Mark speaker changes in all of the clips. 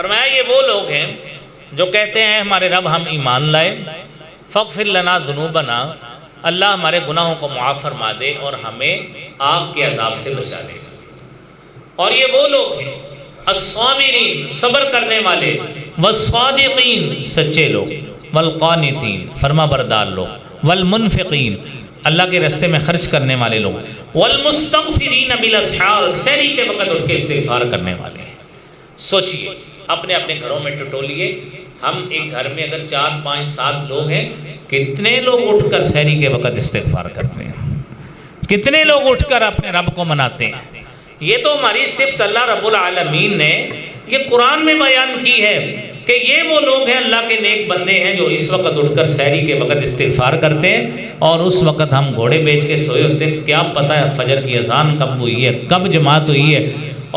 Speaker 1: فرمایا یہ وہ لوگ ہیں جو کہتے ہیں ہمارے رب ہم ایمان لائے، فاغفر لنا ذنوبنا، اللہ ہمارے گناہوں کو معاف فرما دے اور ہمیں آگ کے عذاب سے بچا لے۔ اور یہ وہ لوگ ہیں الصابرین، صبر کرنے والے، والصادقین، سچے لوگ، والقانتین، فرما بردار لوگ، والمنفقین، اللہ کے راستے میں خرچ کرنے والے لوگ، والمستغفرین بالاسحار، سحری کے وقت اٹھ کے استغفار کرنے والے ہیں۔ سوچئے اپنے اپنے گھروں میں ٹٹولیے، ہم ایک گھر میں اگر 4 5 7 لوگ ہیں، کتنے لوگ اٹھ کر سحری کے وقت استغفار کرتے ہیں، کتنے لوگ اٹھ کر اپنے رب کو مناتے ہیں۔ یہ تو ہماری صفت اللہ رب العالمین نے یہ قرآن میں بیان کی ہے کہ یہ وہ لوگ ہیں اللہ کے نیک بندے ہیں جو اس وقت اٹھ کر سحری کے وقت استغفار کرتے ہیں، اور اس وقت ہم گھوڑے بیچ کے سوئے ہوتے ہیں، کیا پتہ ہے فجر کی اذان کب ہوئی ہے، کب جماعت ہوئی ہے،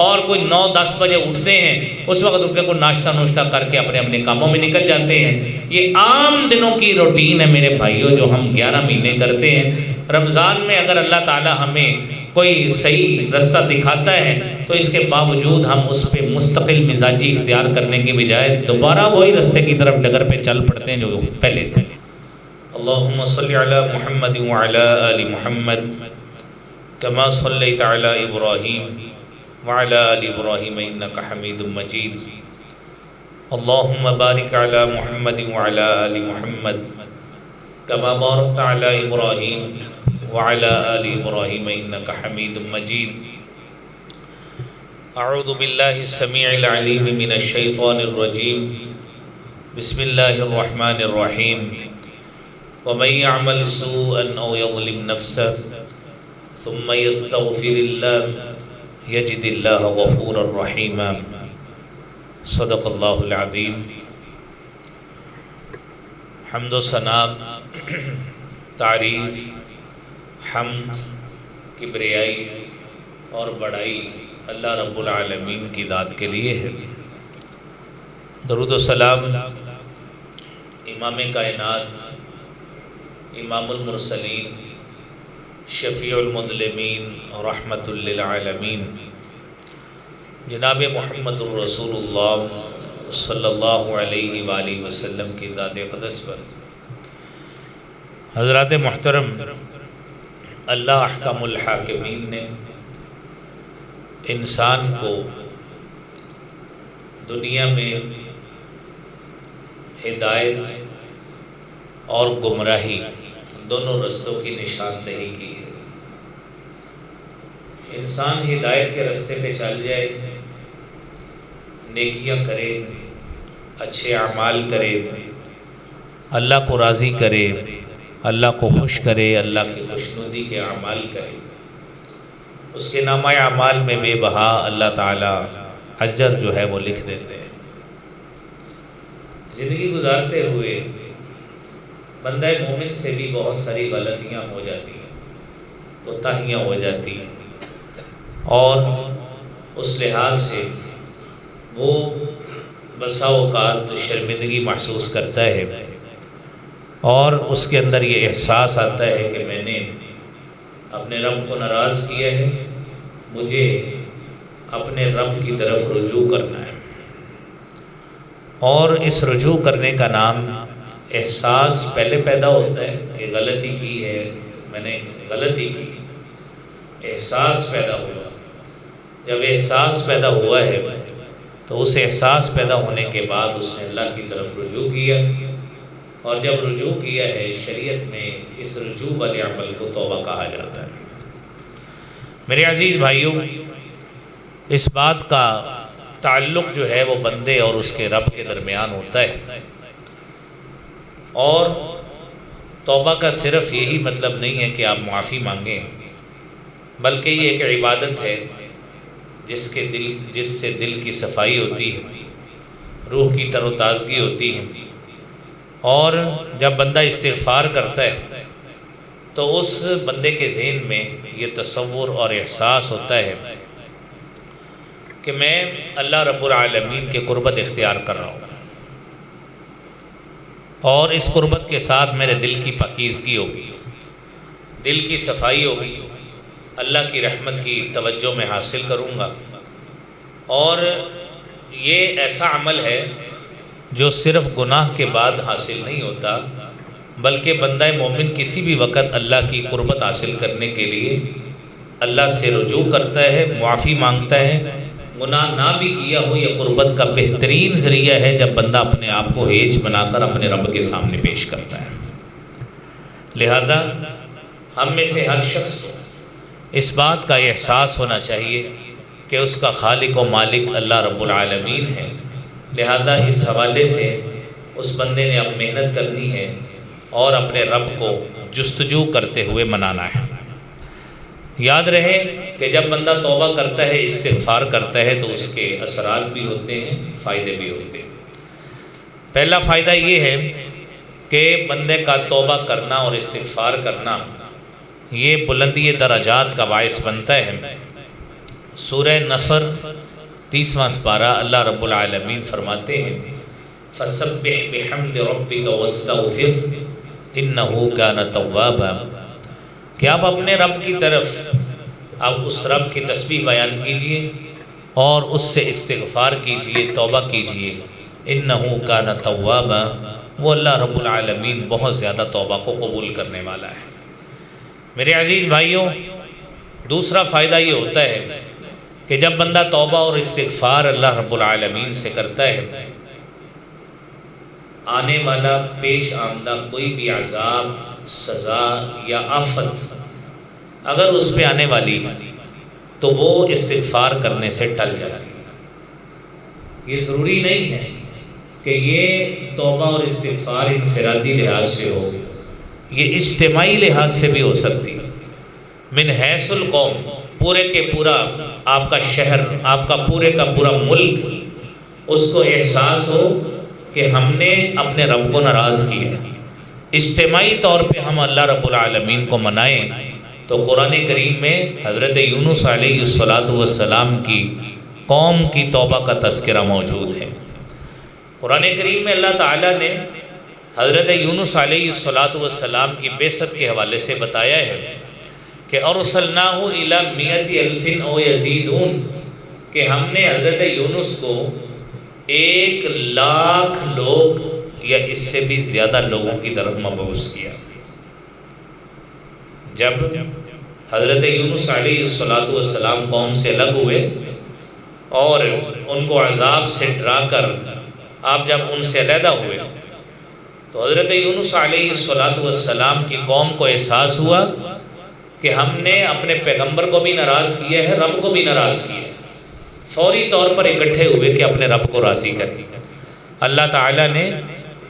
Speaker 1: اور کوئی 9 10 بجے اٹھتے ہیں، اس وقت اٹھ کے کوئی ناشتہ کر کے اپنے اپنے کاموں میں نکل جاتے ہیں۔ یہ عام دنوں کی روٹین ہے میرے بھائیوں، جو ہم 11 مہینے کرتے ہیں۔ رمضان میں اگر اللہ تعالی ہمیں کوئی صحیح رستہ دکھاتا ہے تو اس کے باوجود ہم اس پہ مستقل مزاجی اختیار کرنے کی بجائے دوبارہ وہی رستے کی طرف ڈگر پہ چل پڑتے ہیں جو پہلے تھے۔ اللہم صلی علی محمد وعلی آل محمد کما صلیت علی ابراہیم وعلی آل ابراہیم انک حمید مجید۔ اللہم بارک علی محمد وعلی آل محمد کما بارکت علی ابراہیم وعلی آل ابراہیم انک حمید مجید۔ اعوذ باللہ السمیع العلیم من الشیطان الرجیم، بسم اللہ الرحمن الرحیم۔ ومن يعمل سوءا او يظلم نفسه ثم يستغفر الله يجد الله غفورا رحیما۔ صدق اللہ العظیم۔ حمد و ثنا، تعریف، حمد، کبریائی اور بڑائی اللہ رب العالمین کی ذات کے لیے ہے۔ درود و سلام امام کائنات، امام المرسلین، شفیع المذنبین، رحمت للعالمین، جناب محمد الرسول اللہ صلی اللہ علیہ وآلہ وسلم کی ذات اقدس پر۔ حضرات محترم، اللہ احکم الحاکمین نے انسان کو دنیا میں ہدایت اور گمراہی دونوں رستوں کی نشاندہی کی ہے۔ انسان ہدایت کے رستے پہ چل جائے، نیکیاں کرے، اچھے اعمال کرے، اللہ کو راضی کرے، اللہ کو خوش کرے، اللہ کی خوشنودی کے اعمال کرے، اس کے نامہ اعمال میں بے بہا اللہ تعالیٰ اجر جو ہے وہ لکھ دیتے ہیں۔ زندگی گزارتے ہوئے بندہ مومن سے بھی بہت ساری غلطیاں ہو جاتی ہیں، کوتاہیاں ہو جاتی ہیں، اور اس لحاظ سے وہ بسا اوقات شرمندگی محسوس کرتا ہے، اور اس کے اندر یہ احساس آتا ہے کہ میں نے اپنے رب کو ناراض کیا ہے، مجھے اپنے رب کی طرف رجوع کرنا ہے۔ اور اس رجوع کرنے کا نام احساس پہلے پیدا ہوتا ہے کہ غلطی کی ہے، میں نے غلطی کی، احساس پیدا ہوا۔ جب احساس پیدا ہوا ہے تو اس احساس پیدا ہونے کے بعد اس نے اللہ کی طرف رجوع کیا، اور جب رجوع کیا ہے شریعت میں اس رجوع والے عمل کو توبہ کہا جاتا ہے۔ میرے عزیز بھائیوں، اس بات کا تعلق جو ہے وہ بندے اور اس کے رب کے درمیان ہوتا ہے، اور توبہ کا صرف یہی مطلب نہیں ہے کہ آپ معافی مانگیں، بلکہ یہ ایک عبادت ہے جس سے دل کی صفائی ہوتی ہے، روح کی تر و تازگی ہوتی ہے، اور جب بندہ استغفار کرتا ہے تو اس بندے کے ذہن میں یہ تصور اور احساس ہوتا ہے کہ میں اللہ رب العالمین کے قربت اختیار کر رہا ہوں، اور اس قربت کے ساتھ میرے دل کی پاکیزگی ہوگی، دل کی صفائی ہوگی، اللہ کی رحمت کی توجہ میں حاصل کروں گا، اور یہ ایسا عمل ہے جو صرف گناہ کے بعد حاصل نہیں ہوتا، بلکہ بندہ مومن کسی بھی وقت اللہ کی قربت حاصل کرنے کے لیے اللہ سے رجوع کرتا ہے، معافی مانگتا ہے۔ گناہ نہ بھی کیا ہو، یہ قربت کا بہترین ذریعہ ہے جب بندہ اپنے آپ کو ہیج بنا کر اپنے رب کے سامنے پیش کرتا ہے۔ لہذا ہم میں سے ہر شخص کو اس بات کا احساس ہونا چاہیے کہ اس کا خالق و مالک اللہ رب العالمین ہے، لہذا اس حوالے سے اس بندے نے اب محنت کرنی ہے اور اپنے رب کو جستجو کرتے ہوئے منانا ہے۔ یاد رہے کہ جب بندہ توبہ کرتا ہے، استغفار کرتا ہے، تو اس کے اثرات بھی ہوتے ہیں، فائدے بھی ہوتے ہیں۔ پہلا فائدہ یہ ہے کہ بندے کا توبہ کرنا اور استغفار کرنا یہ بلندی درجات کا باعث بنتا ہے۔ سورہ نصر 30واں سپارہ اللہ رب العالمین فرماتے ہیں فَسَبِّحْ بِحَمْدِ رَبِّكَ وَاسْتَغْفِرْ إِنَّهُ كَانَ تَوَّابًا، کہ آپ اپنے رب کی طرف آپ اس رب کی تسبیح بیان کیجئے اور اس سے استغفار کیجئے، توبہ کیجئے۔ إِنَّهُ كَانَ تَوَّابًا، وہ اللہ رب العالمین بہت زیادہ توبہ کو قبول کرنے والا ہے۔ میرے عزیز بھائیوں، دوسرا فائدہ یہ ہوتا ہے کہ جب بندہ توبہ اور استغفار اللہ رب العالمین سے کرتا ہے، آنے والا پیش آمدہ کوئی بھی عذاب، سزا یا آفت اگر اس پہ آنے والی ہے تو وہ استغفار کرنے سے ٹل جاتی ہے۔ یہ ضروری نہیں ہے کہ یہ توبہ اور استغفار انفرادی لحاظ سے ہو، یہ اجتماعی لحاظ سے بھی ہو سکتی ہے۔ من حیث القوم، پورے کے پورا آپ کا شہر، آپ کا پورے کا پورا ملک، اس کو احساس ہو کہ ہم نے اپنے رب کو ناراض کیا، اجتماعی طور پہ ہم اللہ رب العالمین کو منائیں، تو قرآن کریم میں حضرت یونس علیہ السلام کی قوم کی توبہ کا تذکرہ موجود ہے۔ قرآن کریم میں اللہ تعالیٰ نے حضرت یونس علیہ السلام کی بعثت کے حوالے سے بتایا ہے کہ ارسلناہ الی 100,000 او یزیدون، کہ ہم نے حضرت یونس کو 1,00,000 لوگ یا اس سے بھی زیادہ لوگوں کی طرف مبعوث کیا۔ جب حضرت یونس علیہ السلام قوم سے الگ ہوئے اور ان کو عذاب سے ڈرا کر آپ جب ان سے علیحدہ ہوئے تو حضرت یونس علیہ السلام کی قوم کو احساس ہوا کہ ہم نے اپنے پیغمبر کو بھی ناراض کیا ہے، رب کو بھی ناراض کیا ہے۔ فوری طور پر اکٹھے ہوئے کہ اپنے رب کو راضی کریں۔ اللہ تعالیٰ نے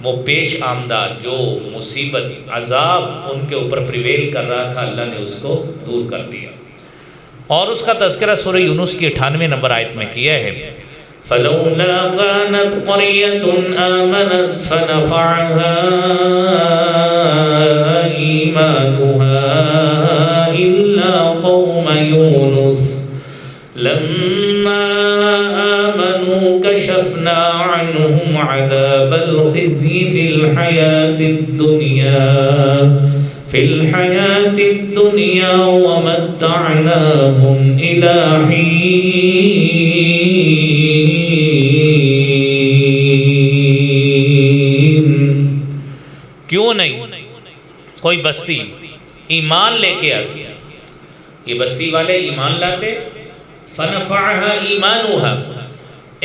Speaker 1: وہ پیش آمدہ جو مصیبت، عذاب ان کے اوپر پریویل کر رہا تھا، اللہ نے اس کو دور کر دیا، اور اس کا تذکرہ سورہ یونس کی 98 نمبر آیت میں کیا ہے فَلَوْلَا كَانَتْ قَرْيَةٌ آمَنَتْ فَنَفَعَهَا إِيمَانُهَا إِلَّا قَوْمَ يُونُسَ لَمَّا آمَنُوا كَشَفْنَا عَنْهُمْ عَذَابَ الْخِزْيِ فِي الْحَيَاةِ الدُّنْيَا وَمَتَّعْنَاهُمْ إِلَى حِينٍ۔ کیوں نہیں کوئی بستی ایمان لے کے آتی، یہ بستی والے ایمان لاتے، فَنَفَعَهَا إِيمَانُهَا،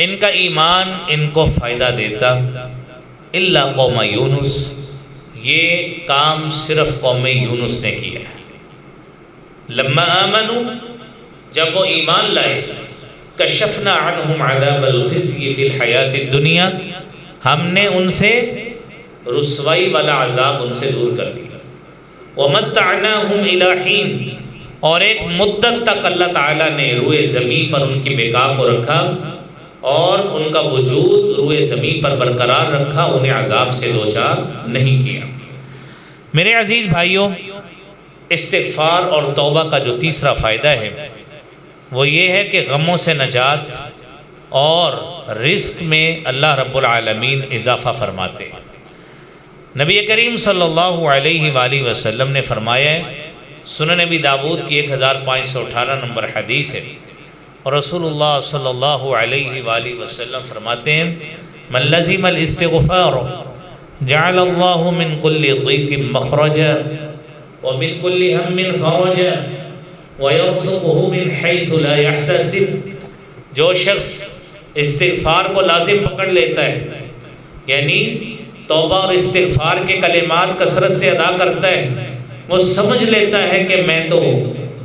Speaker 1: ان کا ایمان ان کو فائدہ دیتا، إِلَّا قَوْمَ یونس، یہ کام صرف قوم یونس نے کیا ہے۔ لما آمنوا، جب وہ ایمان لائے، کشفنا عنہم عذاب الخزي فی الحیاۃ الدنیا، ہم نے ان سے رسوائی والا عذاب ان سے دور کر دیا۔ ومتعناہم الی حین، اور ایک مدت تک اللہ تعالیٰ نے روئے زمین پر ان کی بقا کو رکھا اور ان کا وجود روئے زمین پر برقرار رکھا، انہیں عذاب سے دوچار نہیں کیا۔ میرے عزیز بھائیوں، استغفار اور توبہ کا جو تیسرا فائدہ ہے وہ یہ ہے کہ غموں سے نجات اور رزق میں اللہ رب العالمین اضافہ فرماتے ہیں۔ نبی کریم صلی اللہ علیہ وآلہ وسلم نے فرمایا ہے، سنن نبی داود کی 1518 نمبر حدیث ہے، اور رسول اللہ صلی اللہ علیہ وآلہ وسلم فرماتے ہیں من لزم الاستغفار جعل اللہ من کل ضیق مخرجا ومن کل ہم فرجا ویرزقہ من حیث لا یحتسب، جو شخص استغفار کو لازم پکڑ لیتا ہے، یعنی توبہ اور استغفار کے کلمات کثرت سے ادا کرتا ہے، وہ سمجھ لیتا ہے کہ میں تو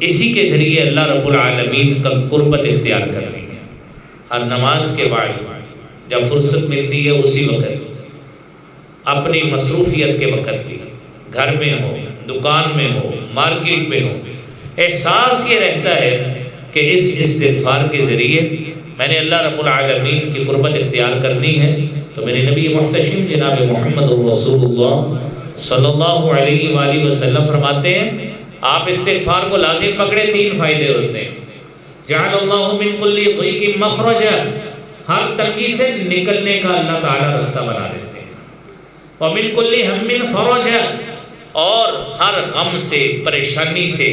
Speaker 1: اسی کے ذریعے اللہ رب العالمین کا قربت اختیار کر لی ہے۔ ہر نماز کے بعد جب فرصت ملتی ہے اسی وقت، اپنی مصروفیت کے وقت بھی، گھر میں ہو، دکان میں ہو، مارکیٹ میں ہو، احساس یہ رہتا ہے کہ اس استغفار کے ذریعے میں نے اللہ رب العالمین کی قربت اختیار کرنی ہے، تو میرے نبی محتشم جناب محمد رسول اللہ صلی اللہ علیہ وآلہ وسلم فرماتے ہیں آپ استغفار کو لازم پکڑے، 3 فائدے ہوتے ہیں۔ جعل اللہ من کل ضیق مخرجا، ہر تنگی سے نکلنے کا اللہ تعالیٰ راستہ بنا دیتے ہیں، ومن کل ہم فرجا، اور ہر غم سے، پریشانی سے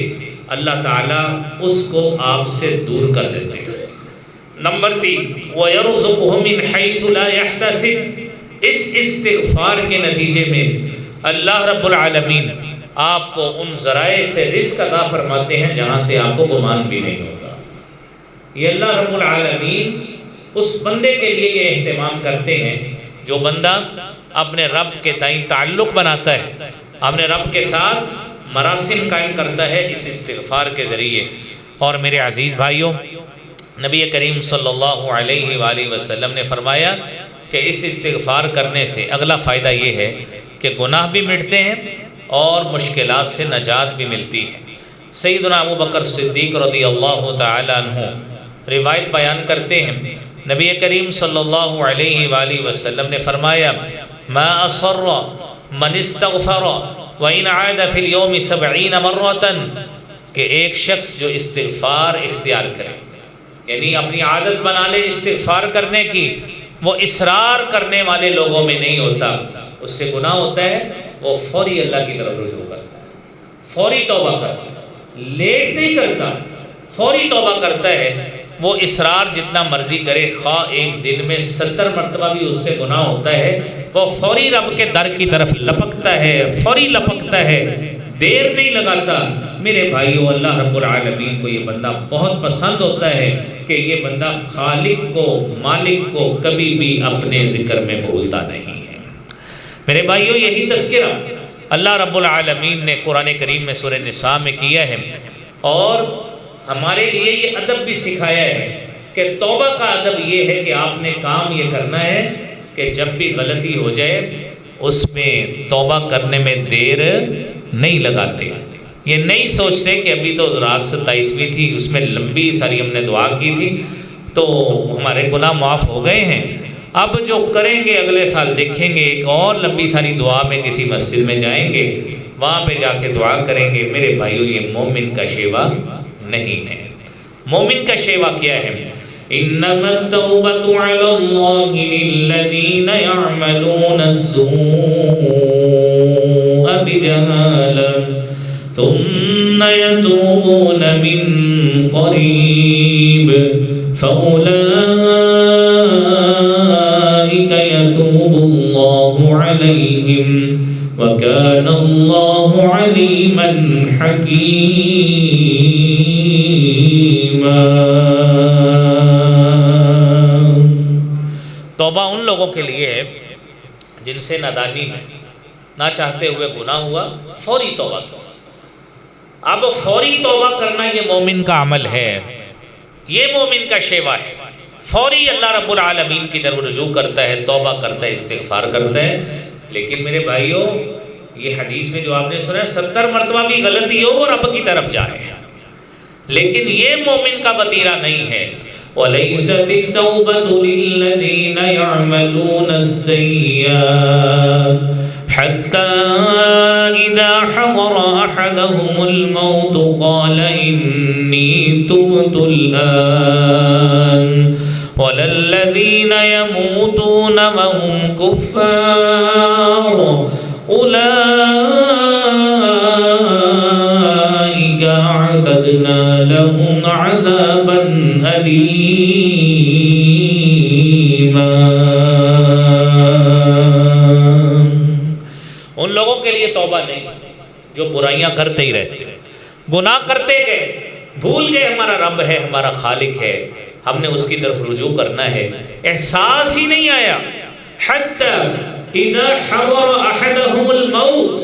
Speaker 1: اللہ تعالیٰ اس کو آپ سے دور کر دیتے ہیں۔ نمبر 3 وَيَرْزُقُهُ مِنْ حَيْثُ لَا يَحْتَسِبْ، اس استغفار کے نتیجے میں اللہ رب العالمین آپ کو ان ذرائع سے رزق عطا فرماتے ہیں جہاں سے آپ کو گمان بھی نہیں ہوتا۔ یہ اللہ رب العالمین اس بندے کے لیے یہ اہتمام کرتے ہیں جو بندہ اپنے رب کے تئیں تعلق بناتا ہے، اپنے رب کے ساتھ مراسم قائم کرتا ہے اس استغفار کے ذریعے۔ اور میرے عزیز بھائیوں، نبی کریم صلی اللہ علیہ وآلہ وسلم نے فرمایا کہ اس استغفار کرنے سے اگلا فائدہ یہ ہے کہ گناہ بھی مٹتے ہیں اور مشکلات سے نجات بھی ملتی ہے۔ سیدنا ابو بکر صدیق رضی اللہ تعالی عنہ روایت بیان کرتے ہیں، نبی کریم صلی اللہ علیہ وآلہ وسلم نے فرمایا ما اصر من استغفر وَإِنْ عَادَ فِي الْيَوْمِ 70 مرة، کہ ایک شخص جو استغفار اختیار کرے، یعنی اپنی عادت بنا لے استغفار کرنے کی، وہ اصرار کرنے والے لوگوں میں نہیں ہوتا، اس سے گناہ ہوتا ہے، وہ فوری اللہ کی طرف رجوع کرتا ہے، فوری توبہ کرتا ہے، لیٹ نہیں کرتا، فوری توبہ کرتا ہے۔ وہ اصرار جتنا مرضی کرے، خواہ ایک دن میں 70 مرتبہ بھی اس سے گناہ ہوتا ہے، وہ فوری رب کے در کی طرف لپکتا ہے، فوری لپکتا ہے، دیر نہیں لگاتا۔ میرے بھائیو، اللہ رب العالمین کو یہ بندہ بہت پسند ہوتا ہے کہ یہ بندہ خالق کو، مالک کو کبھی بھی اپنے ذکر میں بھولتا نہیں ہے۔ میرے بھائیو، یہی تذکرہ اللہ رب العالمین نے قرآن کریم میں سورہ نساء میں کیا ہے، اور ہمارے لیے یہ ادب بھی سکھایا ہے کہ توبہ کا ادب یہ ہے کہ آپ نے کام یہ کرنا ہے کہ جب بھی غلطی ہو جائے اس میں توبہ کرنے میں دیر نہیں لگاتے، یہ نہیں سوچتے کہ ابھی تو رات 27ویں تھی، اس میں لمبی ساری ہم نے دعا کی تھی تو ہمارے گناہ معاف ہو گئے ہیں، اب جو کریں گے اگلے سال دیکھیں گے، ایک اور لمبی ساری دعا میں کسی مسجد میں جائیں گے، وہاں پہ جا کے دعا کریں گے۔ میرے بھائیو، یہ مومن کا شیوا نہیں ہے۔ مومن کا شیوا کیا ہے؟ انما التوبة على الله للذين يعملون السوء بجهالة ثم يتوبون من قريب فأولئك يتوب الله عليهم وكان الله عليما حكيما۔ توبہ ان لوگوں کے لیے ہے جن سے نادانی ہے، نہ چاہتے ہوئے گناہ ہوا، فوری توبہ کی۔ اب فوری توبہ کرنا یہ مومن کا عمل ہے، یہ مومن کا شیوا ہے، فوری اللہ رب العالمین کی طرف رجوع کرتا ہے، توبہ کرتا ہے، استغفار کرتا ہے۔ لیکن میرے بھائیوں، یہ حدیث میں جو آپ نے سنا ہے 70 مرتبہ بھی غلطی ہو وہ رب کی طرف جائے، لیکن یہ مومن کا وتیرہ نہیں ہے۔ وَلَيْسَتِ التَّوْبَةُ لِلَّذِينَ يَعْمَلُونَ السَّيِّئَاتِ حَتَّى إِذَا حَضَرَ أَحَدَهُمُ الْمَوْتُ قَالَ إِنِّي تُبْتُ الْآنَ وَلَا الَّذِينَ يَمُوتُونَ وَهُمْ كُفَّارٌ أُولَئِكَ أَعْتَدْنَا لَهُمْ عَذَابًا أليما۔ ان لوگوں کے لیے توبہ نہیں جو برائیاں کرتے ہی رہتے، گناہ کرتے گئے، بھول گئے ہمارا رب ہے، ہمارا خالق ہے، ہم نے اس کی طرف رجوع کرنا ہے، احساس ہی نہیں آیا۔ حتی اذا حضر احدهم الموت،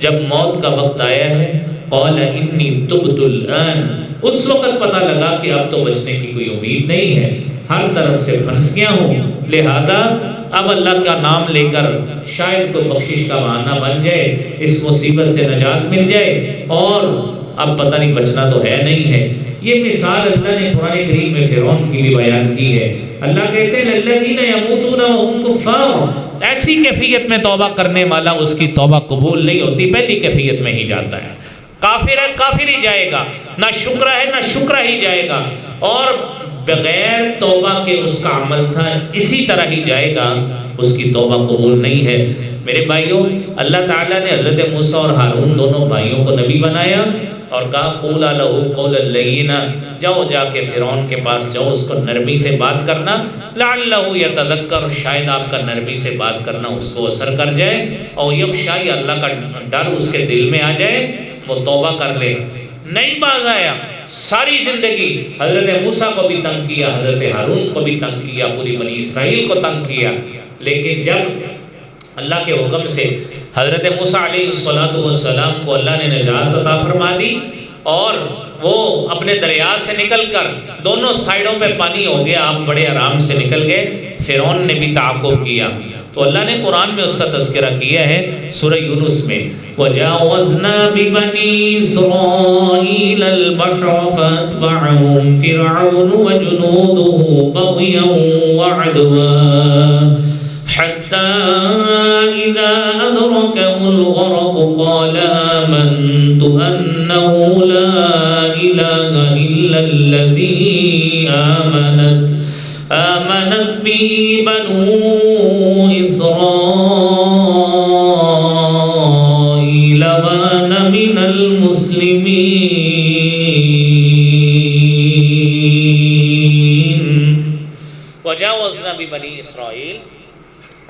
Speaker 1: جب موت کا وقت آیا ہے، قال انی تبت الان، اس وقت پتہ لگا کہ اب تو بچنے کی کوئی امید نہیں ہے، ہر طرف سے پھنس گیا ہوں، لہذا اب اللہ کا نام لے کر شاید تو بخشش کا بہانہ بن جائے، اس مصیبت سے نجات مل جائے، اور اب پتہ نہیں بچنا تو ہے نہیں ہے۔ یہ مثال اللہ نے قرآن کریم میں فرعون کی بھی بیان کی ہے۔ اللہ کہتے ہیں الذین یموتون وهم کفار، ایسی کیفیت میں توبہ کرنے والا اس کی توبہ قبول نہیں ہوتی، پہلی کیفیت میں ہی جاتا ہے، کافر ہے کافر ہی جائے گا، نہ شکر ہے نہ شکر ہی جائے گا، اور بغیر توبہ کے اس کا عمل تھا اسی طرح ہی جائے گا، اس کی توبہ قبول نہیں ہے۔ میرے بھائیوں، اللہ تعالیٰ نے حضرت موسیٰ اور ہارون دونوں بھائیوں کو نبی بنایا اور کہا قولا لہ قولا لینا، جاؤ جا کے فرعون کے پاس جاؤ، اس کو نرمی سے بات کرنا، لعلہ یتذکر، شاید آپ کا نرمی سے بات کرنا اس کو اثر کر جائے، اور یخشی، اللہ کا ڈر اس کے دل میں آ جائے، وہ توبہ کر لے۔ نہیں باز آیا، ساری زندگی حضرت موسیٰ کو بھی تنگ کیا، حضرت ہارون کو بھی تنگ کیا، پوری بنی اسرائیل کو تنگ کیا، لیکن جب اللہ کے حکم سے حضرت موسیٰ علیہ السلام کو اللہ نے نجات عطا فرما دی، اور وہ اپنے دریا سے نکل کر دونوں سائیڈوں پہ پانی ہو گیا، آپ بڑے آرام سے نکل گئے، فرعون نے بھی تعاقب کیا، تو اللہ نے قرآن میں اس کا تذکرہ کیا ہے سورہ یونس میں، وَجَاوَزْنَا بِبَنِي إِسْرَائِيلَ الْبَحْرَ فَأَتْبَعَهُمْ فِرْعَوْنُ وَجُنُودُهُ بَغْيًا وَعَدْوًا حَتَّى إِذَا أَدْرَكَهُ الْغَرَقُ قَالَ آمَنْتُ أَنَّهُ لَا إِلَهَ إِلَّا الَّذِي آمَنَتْ بِهِ بَنُو إِسْرَائِيلَ وَأَنَا مِنَ الْمُسْلِمِينَ۔ وَجَاوَزْنَا بِبَنِي إِسْرَائِيل،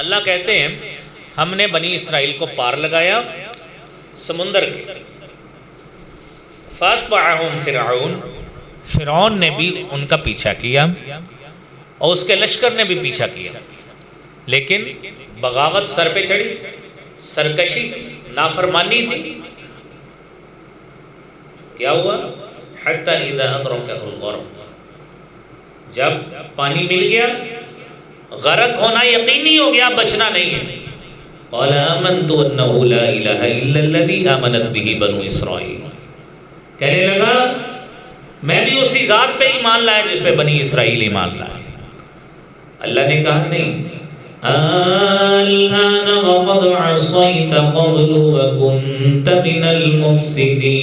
Speaker 1: اللہ کہتے ہیں ہم نے بنی اسرائیل کو پار لگایا سمندر کے، فَأَتْبَعَهُمْ فِرْعَوْنُ، فرعون نے بھی ان کا پیچھا کیا، اور اس کے لشکر نے بھی پیچھا کیا، لیکن بغاوت سر پہ چڑھی، سرکشی، نافرمانی تھی۔ کیا ہوا؟ حتی اذا ادرکہ الغرق، جب پانی مل گیا، غرق ہونا یقینی ہو گیا، بچنا نہیں ہے، قال آمنت انہ لا الہ الا الذی آمنت بہ بنو اسرائیل، کہنے لگا میں بھی اسی ذات پہ ایمان لایا جس پہ بنی اسرائیل ایمان لائے۔ اللہ نے کہا نہیں، الآن وقد عصیت قبل وکنت من المفسدین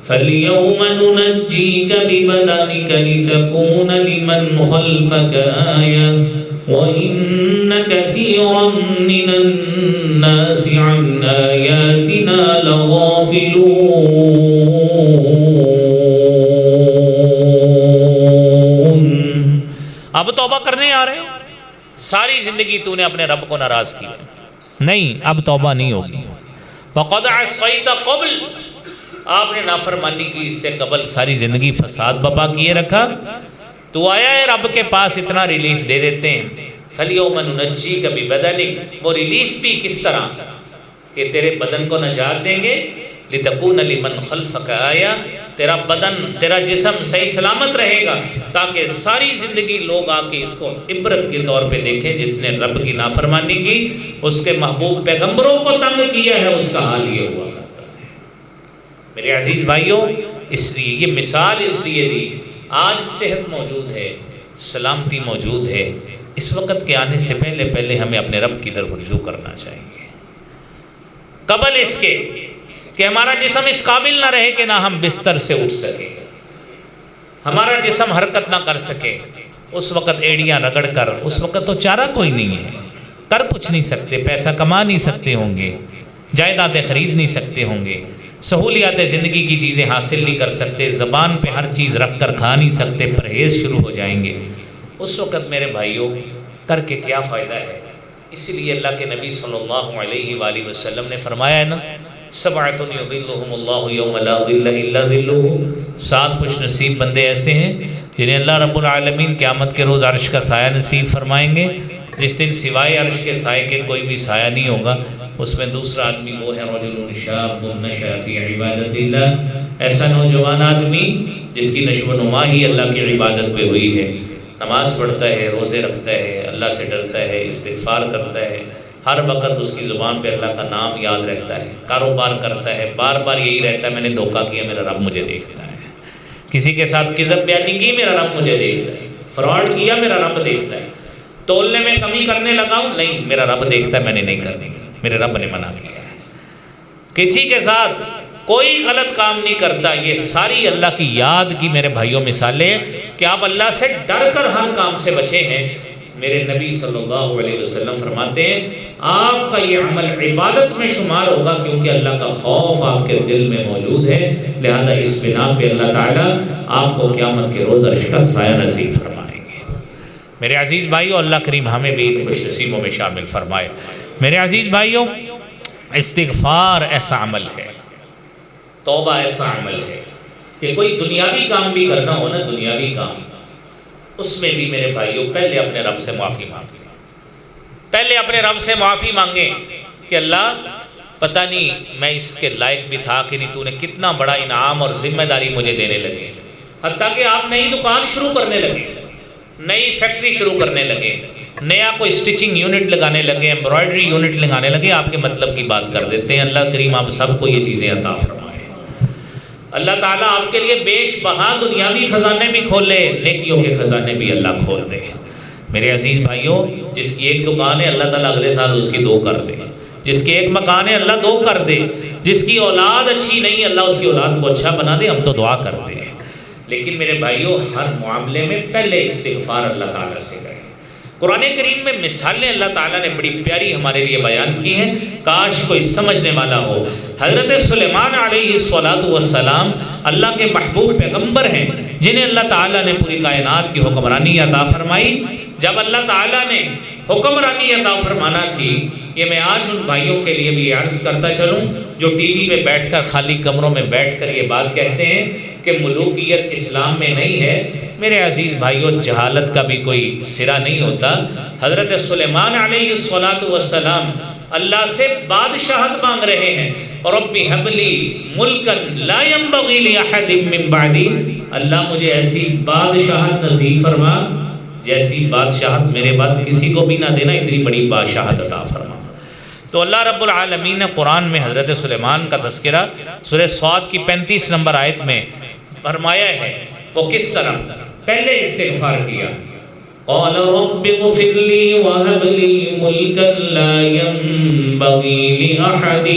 Speaker 1: فَالْيَوْمَ نُنَجِّيكَ بِبَدَنِكَ لِتَكُونَ لِمَنْ خَلْفَكَ آيَةً وَإِنَّ كَثِيرًا مِنَ النَّاسِ عَنْ آيَاتِنَا لَغَافِلُونَ۔ اب توبہ کرنے آ رہے ہیں، ساری زندگی تو نے اپنے رب کو ناراض کیا، نہیں اب توبہ نہیں ہوگی۔ وَقَدْ عَصَيْتَ قَبْلُ، آپ نے نافرمانی کی، اس سے قبل ساری زندگی فساد بپا کیے رکھا، تو آیا ہے رب کے پاس اتنا ریلیف دے دیتے ہیں، فَالْيَوْمَ نُنَجِّيكَ بِبَدَنِكَ، وہ ریلیف بھی کس طرح کہ تیرے بدن کو نجات دیں گے، لِتَكُونَ لِمَنْ خَلْفَكَ آيَةً، تیرا بدن تیرا جسم صحیح سلامت رہے گا، تاکہ ساری زندگی لوگ آ کے اس کو عبرت کے طور پہ دیکھیں، جس نے رب کی نافرمانی کی، اس کے محبوب پیغمبروں کو تنگ کیا ہے، اس کا حال یہ ہوا۔ میرے عزیز بھائیوں، اس لیے یہ مثال اس لیے دی، آج صحت موجود ہے، سلامتی موجود ہے، اس وقت کے آنے سے پہلے پہلے ہمیں اپنے رب کی طرف رجوع کرنا چاہیے، قبل اس کے کہ ہمارا جسم اس قابل نہ رہے کہ نہ ہم بستر سے اٹھ سکے، ہمارا جسم حرکت نہ کر سکے، اس وقت ایڑیاں رگڑ کر، اس وقت تو چارہ کوئی نہیں ہے، کر کچھ نہیں سکتے، پیسہ کما نہیں سکتے ہوں گے، جائیدادیں خرید نہیں سکتے ہوں گے، سہولیات زندگی کی چیزیں حاصل نہیں کر سکتے، زبان پہ ہر چیز رکھ کر کھا نہیں سکتے، پرہیز شروع ہو جائیں گے، اس وقت میرے بھائیوں کر کے کیا فائدہ ہے؟ اس لیے اللہ کے نبی صلی اللہ علیہ وآلہ وسلم نے فرمایا ہے نا، سبعۃ یظلھم اللہ یوم لا ظل الا ظلہ، 7 خوش نصیب بندے ایسے ہیں جنہیں اللہ رب العالمین قیامت کے روز عرش کا سایہ نصیب فرمائیں گے، جس دن سوائے عرش کے سائے کے کوئی بھی سایہ نہیں ہوگا۔ اس میں دوسرا آدمی وہ ہے رجل شاب نشأ فی عبادت اللہ، ایسا نوجوان آدمی جس کی نشو و نما ہی اللہ کی عبادت پہ ہوئی ہے، نماز پڑھتا ہے، روزے رکھتا ہے، اللہ سے ڈرتا ہے، استغفار کرتا ہے، ہر وقت اس کی زبان پہ اللہ کا نام یاد رہتا ہے، کاروبار کرتا ہے، بار بار یہی رہتا ہے میں نے دھوکہ کیا میرا رب مجھے دیکھتا ہے، کسی کے ساتھ کذب بیانی کی میرا رب مجھے دیکھتا ہے، فراڈ کیا میرا رب دیکھتا ہے، تولنے میں کمی کرنے لگا ہوں نہیں میرا رب دیکھتا ہے میں نے نہیں کرنی، میرے رب نے منع کیا ہے، کسی کے ساتھ کوئی غلط کام نہیں کرتا، یہ ساری اللہ کی یاد کی میرے بھائیوں مثالیں کہ آپ اللہ سے ڈر کر ہر کام سے بچے ہیں۔ میرے نبی صلی اللہ علیہ وسلم فرماتے ہیں آپ کا یہ عمل عبادت میں شمار ہوگا کیونکہ اللہ کا خوف آپ کے دل میں موجود ہے، لہذا اس بنا پہ اللہ تعالیٰ آپ کو قیامت کے روز عرش کا سایہ نصیب فرمائیں گے۔ میرے عزیز بھائیوں اللہ کریم ہمیں بھی ان خوش نصیبوں میں شامل فرمائے۔ میرے عزیز بھائیوں استغفار ایسا عمل ہے، توبہ ایسا عمل ہے کہ کوئی دنیاوی کام بھی کرنا ہو نا، دنیاوی کام اس میں بھی میرے بھائیوں پہلے اپنے رب سے معافی مانگ لیں، پہلے اپنے رب سے معافی مانگیں کہ اللہ پتہ نہیں میں اس کے لائق بھی تھا کہ نہیں، تو نے کتنا بڑا انعام اور ذمہ داری مجھے دینے لگے، حتیٰ کہ آپ نئی دکان شروع کرنے لگے، نئی فیکٹری شروع کرنے لگے، نیا کوئی سٹیچنگ یونٹ لگانے لگے، ایمبرائڈری یونٹ لگانے لگے، آپ کے مطلب کی بات کر دیتے ہیں۔ اللہ کریم آپ سب کو یہ چیزیں عطا فرمائے۔ اللہ تعالیٰ آپ کے لیے بیش بہا دنیاوی خزانے بھی کھولے، نیکیوں کے خزانے بھی اللہ کھول دے۔ میرے عزیز بھائیوں جس کی ایک دکان ہے اللہ تعالیٰ اگلے سال اس کی 2 کر دے، جس کے ایک مکان ہے اللہ 2 کر دے، جس کی اولاد اچھی نہیں اللہ اس کی اولاد کو اچھا بنا دے، ہم تو دعا کر دیں۔ لیکن میرے بھائیوں ہر معاملے میں پہلے استغفار اللہ تعالیٰ سے کریں۔ قرآن کریم میں مثالیں اللہ تعالیٰ نے بڑی پیاری ہمارے لیے بیان کی ہیں، کاش کوئی سمجھنے والا ہو۔ حضرت سلیمان علیہ السلام اللہ کے محبوب پیغمبر ہیں جنہیں اللہ تعالیٰ نے پوری کائنات کی حکمرانی عطا فرمائی۔ جب اللہ تعالیٰ نے حکمرانی عطا فرمانا تھی، یہ میں آج ان بھائیوں کے لیے بھی عرض کرتا چلوں جو ٹی وی پہ بیٹھ کر خالی کمروں میں بیٹھ کر یہ بات کہتے ہیں کہ ملوکیت اسلام میں نہیں ہے۔ میرے عزیز بھائیوں جہالت کا بھی کوئی سرا نہیں ہوتا۔ حضرت سلیمان علیہ السلام اللہ سے بادشاہت مانگ رہے ہیں، رب هب لی ملکا لا ينبغی لأحد من بعدی، اللہ مجھے ایسی بادشاہت نصیب فرما جیسی بادشاہت میرے بعد کسی کو بھی نہ دینا، اتنی بڑی بادشاہت عطا فرما۔ تو اللہ رب العالمین نے قرآن میں حضرت سلیمان کا تذکرہ سورہ صاد کی 35 نمبر آیت میں فرمایا ہے۔ وہ کس طرح پہلے استغفار کیا، قال رب اغفر لی وهب لی ملکا لا ينبغی لأحد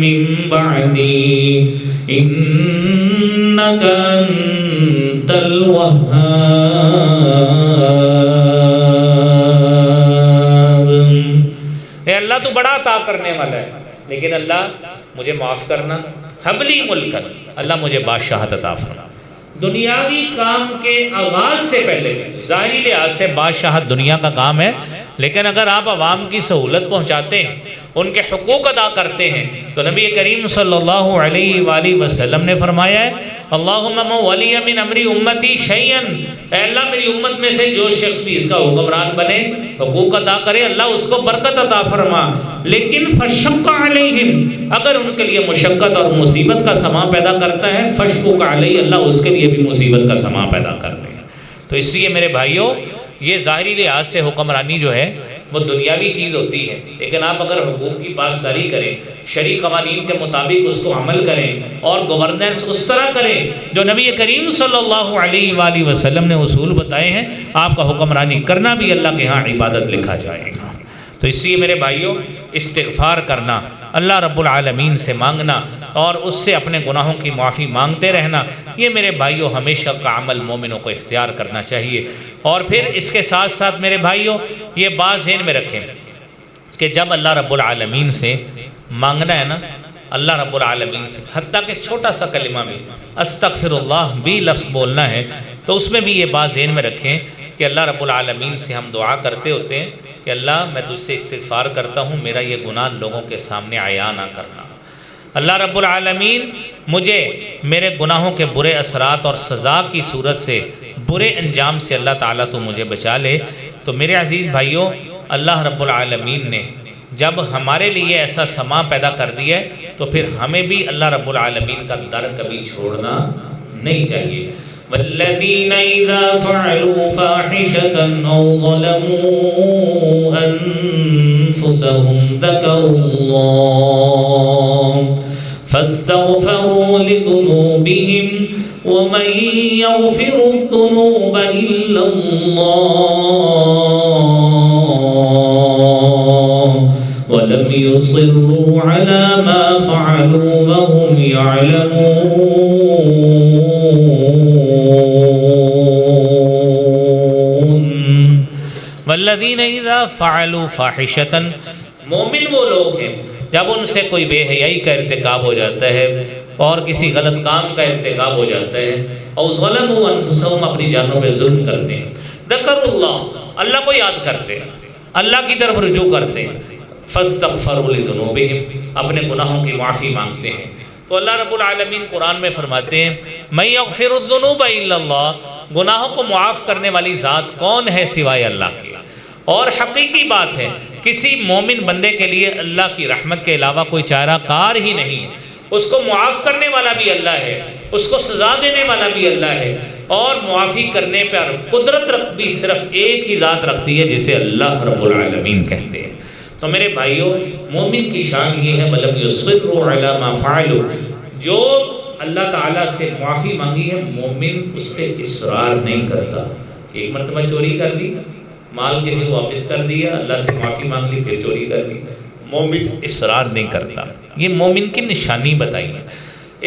Speaker 1: من بعدی انک انت الوہاب۔ اے اللہ تو بڑا عطا کرنے والا ہے، لیکن اللہ مجھے معاف کرنا، حبلی ملکا اللہ مجھے بادشاہت عطا فرما۔ دنیاوی کام کے آغاز سے پہلے ظاہری لحاظ سے بادشاہت دنیا کا کام ہے، لیکن اگر آپ عوام کی سہولت پہنچاتے ہیں، ان کے حقوق ادا کرتے ہیں، تو نبی کریم صلی اللہ علیہ وآلہ وسلم نے فرمایا ہے اللہم من ولی من امری امتی شیئا، اے اللہ میری امت میں سے جو شخص بھی اس کا حکمران بنے، حقوق ادا کرے، اللہ اس کو برکت عطا فرما۔ لیکن فشق علیہم، اگر ان کے لیے مشقت اور مصیبت کا سما پیدا کرتا ہے، فشق علیہ اللہ اس کے لیے بھی مصیبت کا سما پیدا کر دے۔ تو اس لیے میرے بھائیوں یہ ظاہری لحاظ سے حکمرانی جو ہے وہ دنیاوی چیز ہوتی ہے، لیکن آپ اگر حقوق کی پاسداری کریں، شرعی قوانین کے مطابق اس کو عمل کریں اور گورننس اس طرح کریں جو نبی کریم صلی اللہ علیہ وآلہ وسلم نے اصول بتائے ہیں، آپ کا حکمرانی کرنا بھی اللہ کے ہاں عبادت لکھا جائے گا۔ تو اس لیے میرے بھائیوں استغفار کرنا، اللہ رب العالمین سے مانگنا اور اس سے اپنے گناہوں کی معافی مانگتے رہنا، یہ میرے بھائیوں ہمیشہ کا عمل مومنوں کو اختیار کرنا چاہیے۔ اور پھر اس کے ساتھ ساتھ میرے بھائیوں یہ بات ذہن میں رکھیں کہ جب اللہ رب العالمین سے مانگنا ہے نا، اللہ رب العالمین سے، حتیٰ کہ چھوٹا سا کلمہ بھی استغفر اللہ بھی لفظ بولنا ہے تو اس میں بھی یہ بات ذہن میں رکھیں کہ اللہ رب العالمین سے ہم دعا کرتے ہوتے ہیں کہ اللہ میں تجھ سے استغفار کرتا ہوں، میرا یہ گناہ لوگوں کے سامنے عیاں نہ کرنا۔ اللہ رب العالمین مجھے میرے گناہوں کے برے اثرات اور سزا کی صورت سے، برے انجام سے اللہ تعالیٰ تو مجھے بچا لے۔ تو میرے عزیز بھائیوں، اللہ رب العالمین نے جب ہمارے لیے ایسا سما پیدا کر دیا ہے تو پھر ہمیں بھی اللہ رب العالمین کا در کبھی چھوڑنا نہیں چاہیے۔ وَالَّذِينَ إِذَا فَعَلُوا فَاحِشَةً أَوْ ظَلَمُوا أَنفُسَهُمْ ذَكَرُوا اللَّهَ فَاسْتَغْفَرُوا لِذُنُوبِهِمْ وَمَن يَغْفِرُ الذُّنُوبَ إِلَّا اللَّهُ وَلَمْ يُصِرُّوا عَلَى مَا فَعَلُوا وَهُمْ يَعْلَمُونَ۔ وَالَّذِينَ إِذَا فَعَلُوا فَاحِشَةً، مومن وہ لوگ ہیں جب ان سے کوئی بے حیائی کا ارتکاب ہو جاتا ہے اور کسی غلط کام کا ارتکاب ہو جاتا ہے، اور ظلموا انفسہم، اپنی جانوں پہ ظلم کرتے ہیں، ذکروا اللہ، اللہ کو یاد کرتے ہیں، اللہ کی طرف رجوع کرتے ہیں، فاستغفروا لذنوبہم، اپنے گناہوں کی معافی مانگتے ہیں۔ تو اللہ رب العالمین قرآن میں فرماتے ہیں من یغفر الذنوب الا اللہ، گناہوں کو معاف کرنے والی ذات کون ہے سوائے اللہ کے۔ اور حقیقی بات ہے کسی مومن بندے کے لیے اللہ کی رحمت کے علاوہ کوئی چارہ کار ہی نہیں، اس کو معاف کرنے والا بھی اللہ ہے، اس کو سزا دینے والا بھی اللہ ہے، اور معافی کرنے پر قدرت بھی صرف ایک ہی ذات رکھتی ہے جسے اللہ رب العالمین کہتے ہیں۔ تو میرے بھائیوں، مومن کی شان یہ ہے وَلَمْ يُصِرُّوا عَلَى مَا فَعَلُوا، جو اللہ تعالیٰ سے معافی مانگی ہے مومن اس پہ اصرار نہیں کرتا۔ ایک مرتبہ چوری کر لی، مال کسی کو واپس کر دیا، اللہ سے معافی مانگ لی، پھر چوری کر لی، مومن اصرار نہیں کرتا۔ یہ مومن کی نشانی بتائی ہے،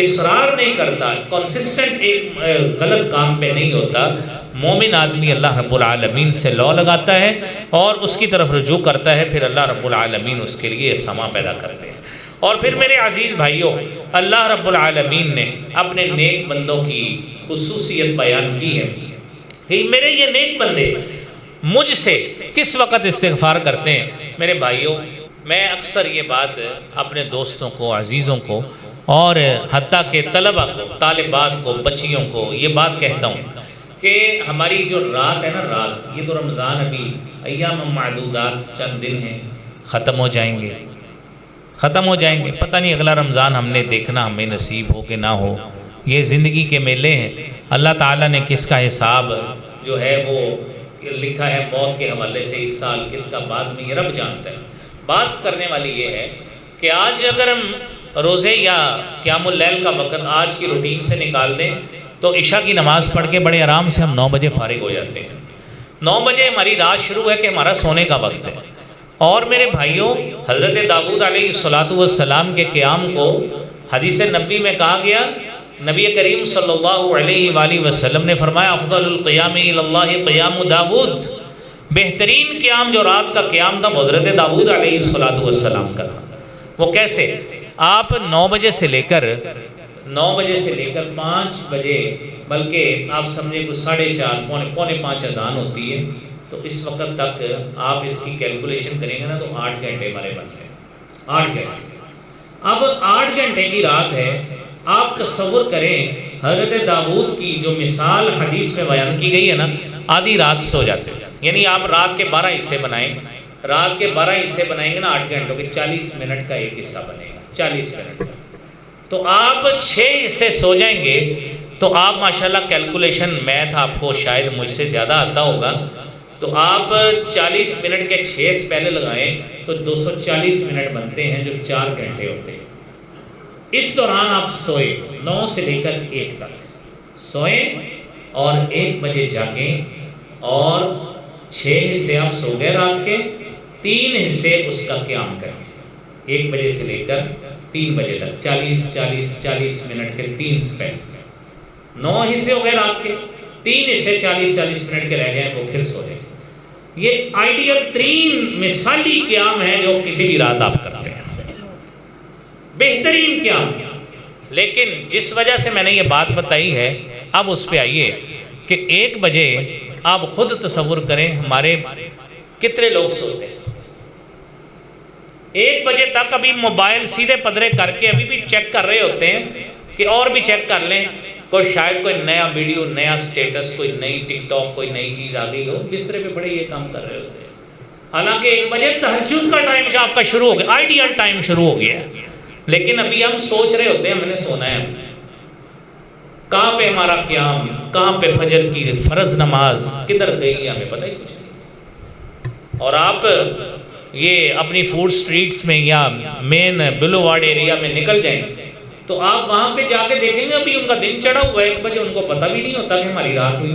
Speaker 1: اصرار نہیں کرتا، کنسسٹنٹ ایک غلط کام پہ نہیں ہوتا۔ مومن آدمی اللہ رب العالمین سے لو لگاتا ہے اور اس کی طرف رجوع کرتا ہے، پھر اللہ رب العالمین اس کے لیے سما پیدا کرتے ہیں۔ اور پھر میرے عزیز بھائیوں، اللہ رب العالمین نے اپنے نیک بندوں کی خصوصیت بیان کی ہے کہ میرے یہ نیک بندے مجھ سے کس وقت استغفار کرتے ہیں۔ میرے بھائیوں، میں اکثر یہ بات اپنے دوستوں کو، عزیزوں کو، اور حتیٰ کہ طلبہ کو، طالبات کو، بچیوں کو یہ بات کہتا ہوں کہ ہماری جو رات ہے نا، رات، یہ تو رمضان ابھی ایام معدودات، چند دن ہیں، ختم ہو جائیں گے، ختم ہو جائیں گے، پتہ نہیں اگلا رمضان ہم نے دیکھنا ہمیں نصیب ہو کہ نہ ہو۔ یہ زندگی کے میلے ہیں، اللہ تعالیٰ نے کس کا حساب جو ہے وہ لکھا ہے موت کے حوالے سے اس سال، کس کا بعد میں، یہ رب جانتا ہے۔ بات کرنے والی یہ ہے کہ آج اگر ہم روزے یا قیام اللیل کا وقت آج کی روٹین سے نکال دیں تو عشاء کی نماز پڑھ کے بڑے آرام سے ہم 9 بجے فارغ ہو جاتے ہیں۔ 9 بجے ہماری رات شروع ہے کہ ہمارا سونے کا وقت ہے۔ اور میرے بھائیوں، حضرت داؤد علیہ السلام کے قیام کو حدیث نبوی میں کہا گیا، نبی کریم صلی اللہ علیہ وآلہ وسلم نے فرمایا افضل القیام الی اللہ قیام داؤد، بہترین قیام جو رات کا قیام تھا وہ حضرت داؤد علیہ السلام کا تھا۔ وہ کیسے؟ آپ 9 بجے سے لے کر 5 بجے، بلکہ آپ سمجھے کچھ 4:30 پونے 5 اذان ہوتی ہے، تو اس وقت تک آپ اس کی کیلکولیشن کریں گے نا تو 8 گھنٹے ہمارے بن گئے، 8 گھنٹے۔ اب 8 گھنٹے کی رات ہے، آپ تصور کریں حضرت داؤد کی جو مثال حدیث میں بیان کی گئی ہے نا، آدھی رات سو جاتے تھے، یعنی آپ رات کے 12 حصے بنائیں، رات کے 12 حصے بنائیں گے نا 8 گھنٹوں کے، 40 منٹ کا ایک حصہ بنے گا، 40 منٹ کا، تو آپ 6 حصے سو جائیں گے تو آپ ماشاءاللہ کیلکولیشن میتھ آپ کو شاید مجھ سے زیادہ آتا ہوگا، تو آپ 40 منٹ کے 6 پہلے لگائیں تو 240 منٹ بنتے ہیں جو 4 گھنٹے ہوتے ہیں۔ اس دوران آپ سوئے 9 سے لے کر 1 تک سوئیں اور 1 بجے جاگیں، اور 6 حصے آپ سو گئے رات کے، 3 حصے اس کا قیام کریں 1 بجے سے لے کر 3 بجے تک، 40 منٹ کے 3 سپیل، 9 حصے ہو گئے رات کے، 3 حصے 40 منٹ کے رہ گئے، وہ پھر سو جائیں۔ یہ آئیڈیل ترین مثالی قیام ہے جو کسی بھی رات آپ کرتے ہیں، بہترین قیام. لیکن جس وجہ سے میں نے یہ بات بتائی ہے، اب اس پہ آئیے کہ 1 بجے آپ خود تصور کریں ہمارے کتنے لوگ سوتے ہیں. 1 بجے تک ابھی موبائل سیدھے پدرے کر کے ابھی بھی چیک کر رہے ہوتے ہیں کہ اور بھی چیک کر لیں شاید کوئی نیا ویڈیو، نیا سٹیٹس، کوئی نئی ٹک ٹاک، کوئی نئی چیز آ گئی ہو. بسترے پہ پڑے یہ کام کر رہے ہوتے ہیں. حالانکہ 1 بجے تہجد کا ٹائم آپ کا شروع ہو گیا، آئیڈیل ٹائم شروع ہو گیا ہے. لیکن ابھی ہم سوچ رہے ہوتے ہیں ہم نے سونا ہے. کہاں پہ ہمارا قیام، کہاں پہ فجر کی فرض نماز کدھر گئی ہمیں پتہ ہی کچھ نہیں. اور آپ یہ اپنی فوڈ سٹریٹس میں یا مین بلوارڈ ایریا میں نکل جائیں تو آپ وہاں پہ جا کے دیکھیں گے ابھی ان کا دن چڑھا ہوا ہے. 1 بجے ان کو پتہ بھی نہیں ہوتا کہ ہماری رات ہوئی.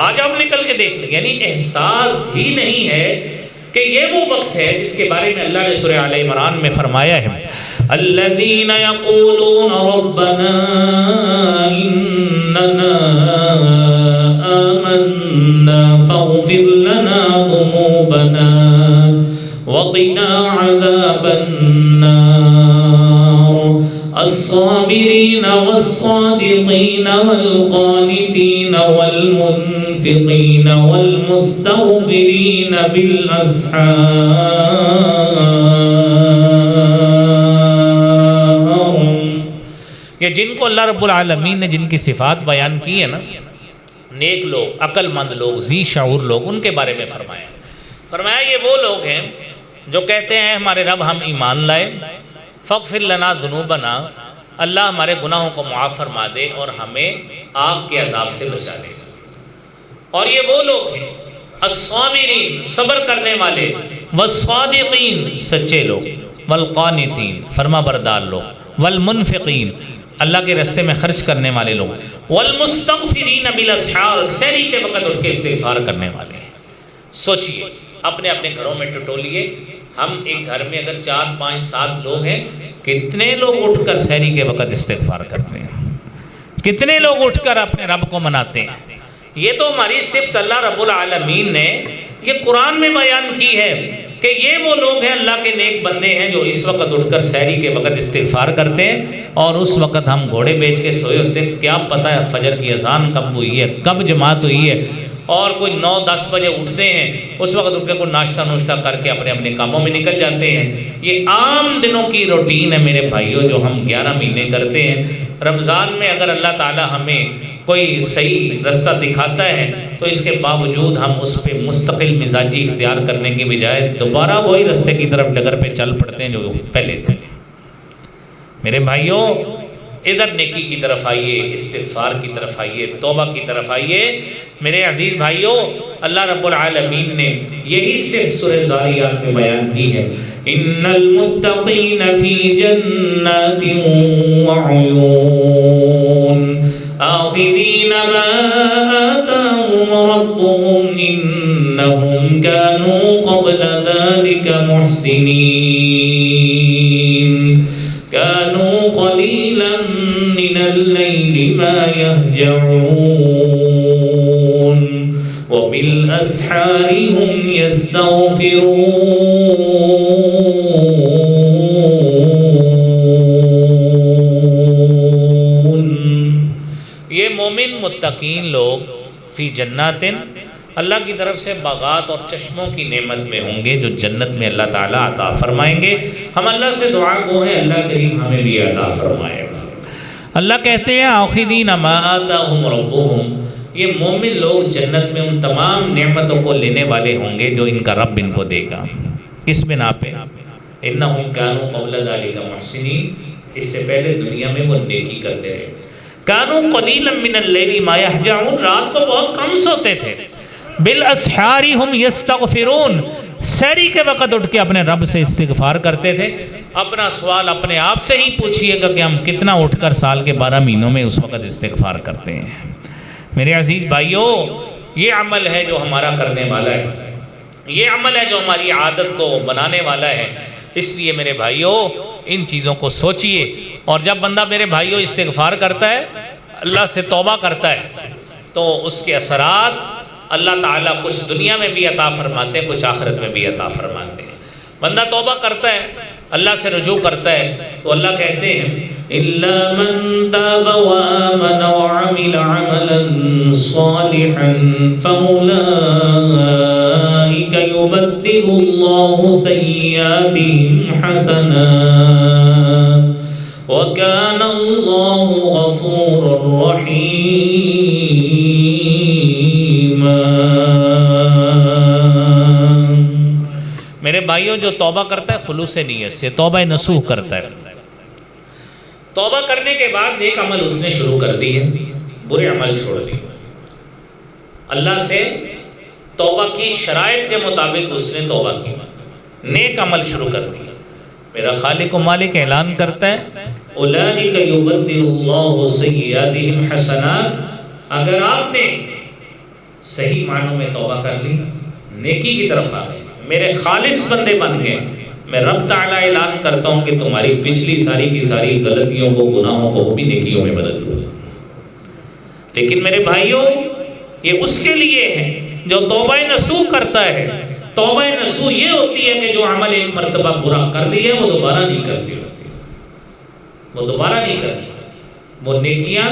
Speaker 1: آج آپ نکل کے دیکھ لیں، یعنی احساس ہی نہیں ہے کہ یہ وہ وقت ہے جس کے بارے میں اللہ نے سورہ آل عمران میں فرمایا ہے الذین یقولون ربنا اننا آمنا فاغفر لنا ذنوبنا وقنا عذاب النار الصابرین والصادقین والقانتین والمنفقین والمستغفرین بالاسحار. یہ جن کو اللہ رب العالمین نے جن کی صفات بیان کی ہے نا، نیک لوگ، عقل مند لوگ، ذی شعور لوگ، ان کے بارے میں فرمایا یہ وہ لوگ ہیں جو کہتے ہیں ہمارے رب ہم ایمان لائے، فاغفر لنا ذنوبنا، اللہ ہمارے گناہوں کو معاف فرما دے اور ہمیں آگ کے عذاب سے بچا لے. اور یہ وہ لوگ ہیں الصابرین، صبر کرنے والے، والصادقین، سچے لوگ، والقانتین، فرما بردار لوگ، والمنفقین، اللہ کے راستے میں خرچ کرنے والے لوگ، والمستغفرین بالاسحار، سحری کے وقت اٹھ کے استغفار کرنے والے ہیں. سوچئے اپنے اپنے گھروں میں ٹٹولیے. ہم ایک گھر میں اگر 4 5 7 لوگ ہیں، کتنے لوگ اٹھ کر سحری کے وقت استغفار کرتے ہیں؟ کتنے لوگ اٹھ کر اپنے رب کو مناتے ہیں؟ یہ تو ہماری صفت اللہ رب العالمین نے یہ قرآن میں بیان کی ہے کہ یہ وہ لوگ ہیں اللہ کے نیک بندے ہیں جو اس وقت اٹھ کر سحری کے وقت استغفار کرتے ہیں. اور اس وقت ہم گھوڑے بیچ کے سوئے ہوتے ہیں، کیا پتہ ہے فجر کی اذان کب ہوئی ہے، کب جماعت ہوئی ہے. اور کوئی 9 10 بجے اٹھتے ہیں، اس وقت اٹھ کے کوئی ناشتہ نوشتہ کر کے اپنے اپنے کاموں میں نکل جاتے ہیں. یہ عام دنوں کی روٹین ہے میرے بھائیوں جو ہم 11 مہینے کرتے ہیں. رمضان میں اگر اللہ تعالی ہمیں کوئی صحیح رستہ دکھاتا ہے تو اس کے باوجود ہم اس پہ مستقل مزاجی اختیار کرنے کی بجائے دوبارہ وہی رستے کی طرف ڈگر پہ چل پڑتے ہیں جو پہلے تھے. میرے بھائیوں ادھر نیکی کی طرف آئیے، استغفار کی طرف آئیے، توبہ کی طرف آئیے. میرے عزیز بھائیوں، اللہ رب العالمین نے یہی صرف سورہ زاریات میں بیان کی ہے ان المتقین فی جنات وعیون آخذین ما آتاهم ربهم انہم كانوا قبل ذلك محسنین كانوا قليلا من الليل ما يهجعون وبالأسحار هم يستغفرون. یہ مومن متقین لوگ فی جناتن، اللہ کی طرف سے باغات اور چشموں کی نعمت میں ہوں گے جو جنت میں اللہ تعالیٰ عطا فرمائیں گے. ہم اللہ سے دعا گو ہیں اللہ کریم ہمیں بھی عطا فرمائے. اللہ کہتے ہیں آخذین ما آتاہم ربہم، یہ مومن لوگ جنت میں ان تمام نعمتوں کو لینے والے ہوں گے جو ان کا رب ان کو دے گا. کس بنا پہ؟ انہم کانوا قبل ذلک محسنین، اس سے پہلے دنیا میں وہ نیکی کرتے رہے. کانوا قلیلا من اللیل ما یہجعون، رات کو بہت کم سوتے تھے. بالاسحار ہم یستغفرون، سحری کے وقت اٹھ کے اپنے رب سے استغفار کرتے تھے. اپنا سوال اپنے آپ سے ہی پوچھئے گا کہ ہم کتنا اٹھ کر سال کے 12 مہینوں میں اس وقت استغفار کرتے ہیں. میرے عزیز بھائیوں، یہ عمل ہے جو ہمارا کرنے والا ہے، یہ عمل ہے جو ہماری عادت کو بنانے والا ہے. اس لیے میرے بھائیوں ان چیزوں کو سوچئے. اور جب بندہ میرے بھائیوں استغفار کرتا ہے، اللہ سے توبہ کرتا ہے، تو اس کے اثرات اللہ تعالیٰ کچھ دنیا میں بھی عطا فرماتے ہیں، کچھ آخرت میں بھی عطا فرماتے ہیں. بندہ توبہ کرتا ہے، اللہ سے رجوع کرتا ہے، تو اللہ کہتے ہیں إِلَّا مَن تَابَ وَآمَنَ وَعَمِلَ عَمَلًا صَالِحًا فَأُولَٰئِكَ يُبَدِّلُ اللَّهُ سَيِّئَاتِهِمْ حَسَنَاتٍ وَكَانَ اللَّهُ غَفُورًا رَحِيمًا۔ میرے بھائیوں، جو توبہ کرتا ہے خلوص نیت سے، توبہ نصوح کرتا ہے، توبہ کرنے کے بعد نیک عمل اس نے شروع کر دی ہے، برے عمل چھوڑ دی، اللہ سے توبہ کی شرائط کے مطابق اس نے توبہ کی، نیک عمل شروع کر دی، میرا خالق و مالک اعلان کرتا ہے اولئک یبدل اللہ سیئاتہم حسنات۔ اگر آپ نے صحیح معنوں میں توبہ کر لی، نیکی کی طرف آ گئے، میرے خالص بندے بن گئے، میں رب تعالیٰ اعلان کرتا ہوں کہ تمہاری پچھلی ساری کی ساری غلطیوں کو، گناہوں کو بھی نیکیوں میں بدل دوں۔ لیکن میرے بھائیوں، یہ اس کے لیے ہے جو توبہ نصوح کرتا ہے۔ توبہ نصوح یہ ہوتی ہے کہ جو عمل ایک مرتبہ برا کر لیا وہ دوبارہ نہیں کرتی ہوتی، وہ دوبارہ نہیں کرتی، وہ نیکیاں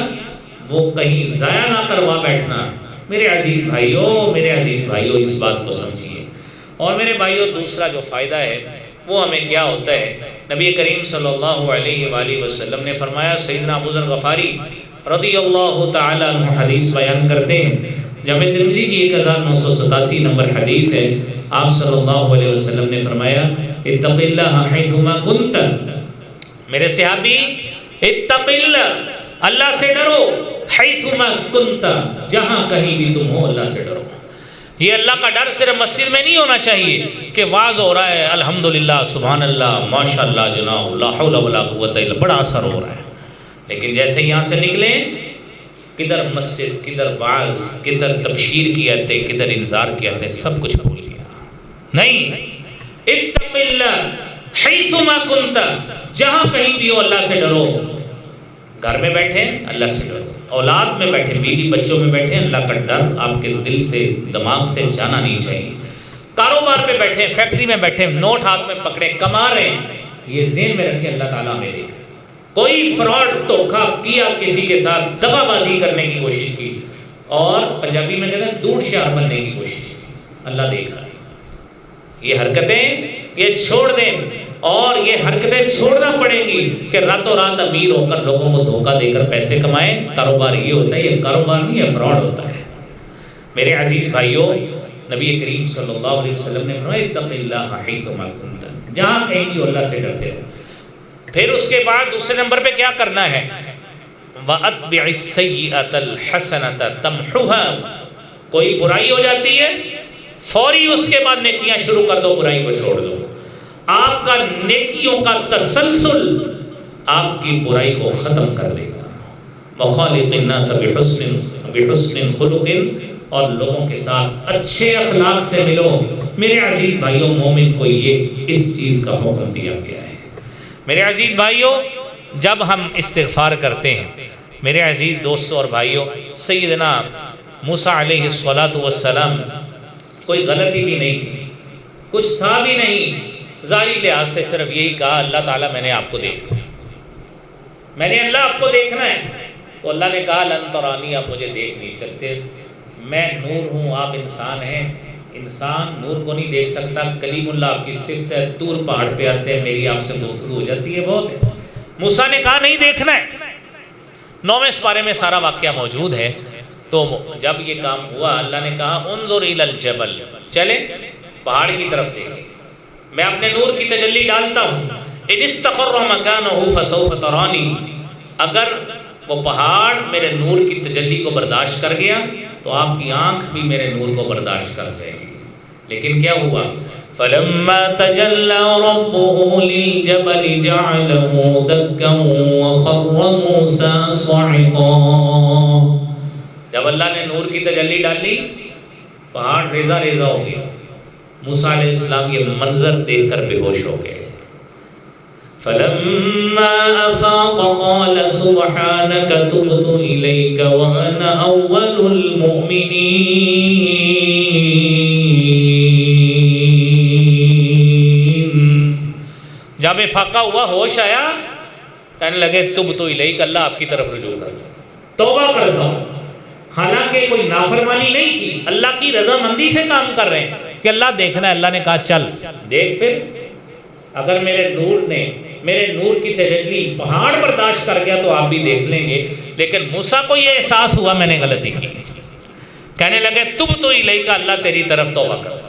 Speaker 1: وہ کہیں ضائع نہ کروا بیٹھنا۔ میرے عزیز بھائیوں اس بات کو سمجھیے۔ اور میرے بھائیوں، دوسرا جو فائدہ ہے وہ ہمیں کیا ہوتا ہے، نبی کریم صلی اللہ علیہ وآلہ وسلم نے فرمایا، سیدنا ابو ذر غفاری رضی اللہ تعالیٰ عنہ حدیث بیان کرتے ہیں، جامع ترمذی کی 1987 نمبر حدیث ہے، آپ صلی اللہ علیہ وسلم نے فرمایا اتق اللہ حیثما کنت، میرے صحابی اتق اللہ، اللہ سے ڈرو، حیثما کنت، جہاں کہیں بھی تم ہو اللہ سے ڈرو۔ یہ اللہ کا ڈر صرف مسجد میں نہیں ہونا چاہیے کہ واعظ ہو رہا ہے الحمدللہ سبحان اللہ ماشاءاللہ جناب لا حول ولا قوت الا باللہ، بڑا اثر ہو رہا ہے، لیکن جیسے یہاں سے نکلیں کدھر مسجد، کدھر واعظ، کدھر تبشیر کی آیتیں، کدھر انذار کی آیتیں، سب کچھ بھول گیا۔ نہیں، اتق اللہ حیثما کنت، جہاں کہیں بھی ہو اللہ سے ڈرو۔ گھر میں بیٹھے اللہ سے ڈرو، اولاد میں بیٹھے، بیوی بچوں میں بیٹھے، اللہ کا ڈر آپ کے دل سے دماغ سے جانا نہیں چاہیے۔ کاروبار پہ بیٹھے، فیکٹری میں بیٹھے، نوٹ ہاتھ میں پکڑے، کما رہے ہیں، یہ ذہن میں رکھیں اللہ تعالیٰ ہمیں دیکھ، کوئی فراڈ دھوکہ کیا کسی کے ساتھ، دغا بازی کرنے کی کوشش کی، اور پنجابی میں کہتے ہیں دور شہر بننے کی کوشش کی، اللہ دیکھ رہا ہے۔ یہ حرکتیں یہ چھوڑ دیں، اور یہ حرکتیں چھوڑنا پڑیں گی کہ راتوں رات امیر ہو کر لوگوں کو دھوکہ دے کر پیسے کمائیں۔ کاروبار یہ ہوتا ہے، یہ کاروبار نہیں ہے، فراڈ ہوتا ہے۔ میرے عزیز بھائیوں، نبی کریم صلی اللہ علیہ وسلم نے فرمایا اتق اللہ حیثما کنت، جہاں کہیں بھی اللہ سے ڈرتے ہو۔ پھر اس کے بعد دوسرے نمبر پہ کیا کرنا ہے، وَأَتْبِعِ السَّيِّئَةَ الْحَسَنَةَ تَمْحُوهَا، کوئی برائی ہو جاتی ہے فوری اس کے بعد نیکیاں شروع کر دو، برائی کو چھوڑ دو۔ آپ کا نیکیوں کا تسلسل آپ کی برائی کو ختم کر دے گا۔ وَخَالِقِ النَّاسَ بِحُسْنٍ خُلُقٍ، اور لوگوں کے ساتھ اچھے اخلاق سے ملو۔ میرے عزیز بھائیوں، مومن کو یہ اس چیز کا حکم دیا گیا ہے۔ میرے عزیز بھائیوں، جب ہم استغفار کرتے ہیں، میرے عزیز دوستوں اور بھائیوں، سیدنا موسیٰ علیہ السلام کوئی غلطی بھی نہیں تھی، کچھ تھا بھی نہیں، ظاہری لحاظ سے صرف یہی کہا اللہ تعالیٰ میں نے آپ کو دیکھنا ہے، میں نے اللہ آپ کو دیکھنا ہے۔ تو اللہ نے کہا لن ترانی، آپ مجھے دیکھ نہیں سکتے، میں نور ہوں، آپ انسان ہیں، انسان نور کو نہیں دیکھ سکتا۔ کلیم اللہ آپ کی صفت ہے، دور پہاڑ پہ آتے ہیں، میری آپ سے گفتگو ہو جاتی ہے، بہت ہے۔ موسیٰ نے کہا نہیں دیکھنا ہے۔ 9ویں سپارے میں سارا واقعہ موجود ہے۔ تو جب یہ کام ہوا، اللہ نے کہا انظر الی الجبل، چلیں پہاڑ کی طرف دیکھیں، میں اپنے نور کی تجلی ڈالتا ہوں، ان استقر مکانہ فسوف ترانی، اگر وہ پہاڑ میرے نور کی تجلی کو برداشت کر گیا تو آپ کی آنکھ بھی میرے نور کو برداشت کر جائے گی۔ لیکن کیا ہوا، فلما تجلى ربه للجبل جعله دكا وخر موسى صعقا، جب اللہ نے نور کی تجلی ڈالی پہاڑ ریزہ ریزہ ہو گیا، موسیٰ علیہ السلام یہ منظر دیکھ کر بے ہوش ہو گئے۔ فلما افاق قال سبحانك تبت اليك وانا اول المؤمنين، جب افاقہ ہوا، ہوش آیا، کہنے لگے تب تو الیک، اللہ آپ کی طرف رجوع کرتا ہوں، توبہ کرتا ہوں۔ حالانکہ کوئی نافرمانی نہیں کی، اللہ کی رضامندی سے کام کر رہے ہیں کہ اللہ دیکھنا ہے۔ اللہ نے کہا چل دیکھ، پھر اگر میرے نور کی تجلی پہاڑ برداشت کر گیا تو آپ بھی دیکھ لیں گے۔ لیکن موسیٰ کو یہ احساس ہوا میں نے غلطی کی، کہنے لگے تب تو الیک، اللہ تیری طرف توبہ کرتا ہوں۔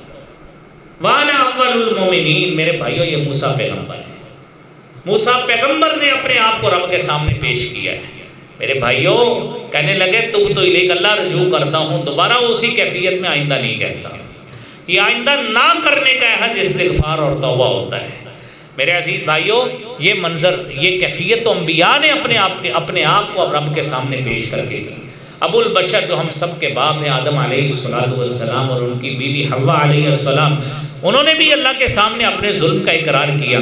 Speaker 1: وَأَنَا أَوَّلُ الْمُؤْمِنِينَ، میرے بھائیوں یہ موسیٰ پیغمبر ہے۔ موسیٰ پیغمبر نے اپنے آپ کو رب کے سامنے پیش کیا ہے۔ میرے بھائیوں کہنے لگے تب تو الیک، اللہ رجوع کرتا ہوں، دوبارہ اسی کیفیت میں آئندہ نہیں کہتا۔ یہ آئندہ نہ کرنے کا عہد استغفار اور توبہ ہوتا ہے۔ میرے عزیز بھائیوں، یہ منظر، یہ کیفیت تو انبیاء نے اپنے آپ کو اب رب کے سامنے پیش کر کے کی۔ ابو البشر جو ہم سب کے باپ ہیں، آدم علیہ السلام اور ان کی بیوی حوا علیہ السلام، انہوں نے بھی اللہ کے سامنے اپنے ظلم کا اقرار کیا۔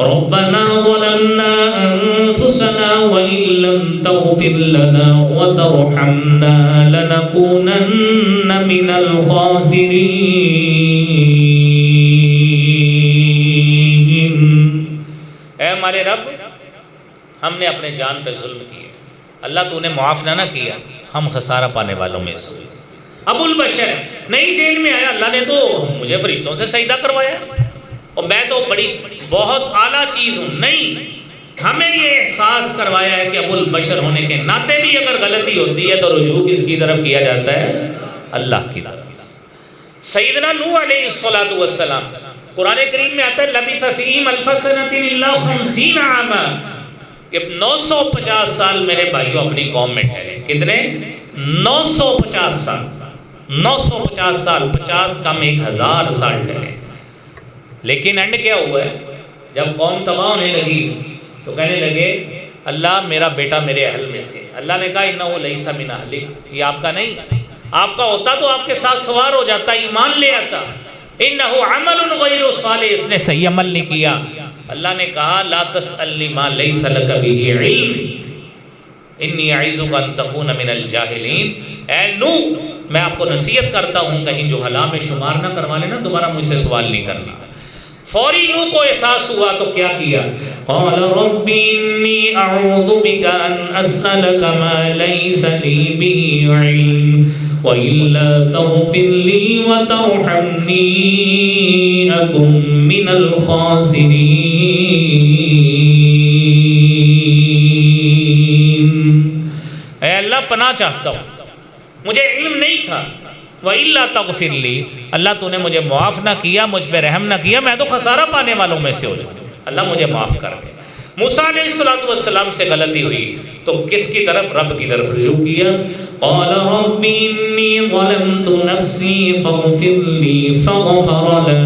Speaker 1: ربنا ظلمنا انفسنا وان لم تغفر لنا وترحمنا لنكونن من الخاسرین۔ اے ہمارے رب، ہم نے اپنے جان پہ ظلم کیا، اللہ تو نے معاف نہ کیا، ہم خسارہ پانے والوں میں سے۔ ابو البشر نہیں ذہن میں آیا اللہ نے تو مجھے فرشتوں سے سجدہ کروایا اور میں تو بہت اعلیٰ چیز ہوں، نہیں، ہمیں یہ احساس کروایا ہے کہ ابو البشر ہونے کے ناطے بھی اگر غلطی ہوتی ہے تو رجوع کس کی طرف کیا جاتا ہے؟ اللہ کی طرف۔ سیدنا نوح علیہ السلام، قرآن کریم میں آتا ہے لبث فیہم الف سنۃ الا 50 عاما، کہ 950 سال میرے بھائیوں اپنی قوم میں ٹھہرے۔ کتنے؟ 950 سال، 950 سال، 50 کم 1000 سال ٹھہرے۔ لیکن اینڈ کیا ہوا ہے؟ جب قوم تباہ ہونے لگی تو کہنے لگے اللہ میرا بیٹا میرے اہل میں سے۔ اللہ نے کہا انہ لیس من اہلک، یہ آپ کا نہیں، آپ کا ہوتا تو آپ کے ساتھ سوار ہو جاتا، ایمان لے آتا۔ انہ عمل غیر صالح، اس نے صحیح عمل نہیں کیا۔ اللہ نے کہا لا تسألنی ما لیس لک بہ علم انی اعظک ان تکون من الجاہلین۔ اے نوح، میں آپ کو نصیحت کرتا ہوں کہیں جو حلا میں شمار نہ کروا لینا، دوبارہ مجھ سے سوال نہیں کرنا۔ فوری نوح کو احساس ہوا تو کیا کیا؟ قال رب انی اعوذ بک ان اسألک ما لیس لی بہ علم وَإِلَّا تَغْفِرْ لِي وَتَرْحَمْنِي أَكُن مِّنَ الْخَاسِرِينَ۔ اے اللہ پناہ چاہتا ہوں، مجھے علم نہیں تھا، وَإِلَّا تَغْفِرْ لِي، اللہ تو نے مجھے معاف نہ کیا، مجھ پہ رحم نہ کیا، میں تو خسارہ پانے والوں میں سے ہو جاؤں، اللہ مجھے معاف کر دے۔ موسیٰ علیہ السلام سے غلطی ہوئی تو کس کی طرف؟ رب کی طرف رجوع کیا۔ قال رب انی ظلمت نفسی فاغفر لی فغفر له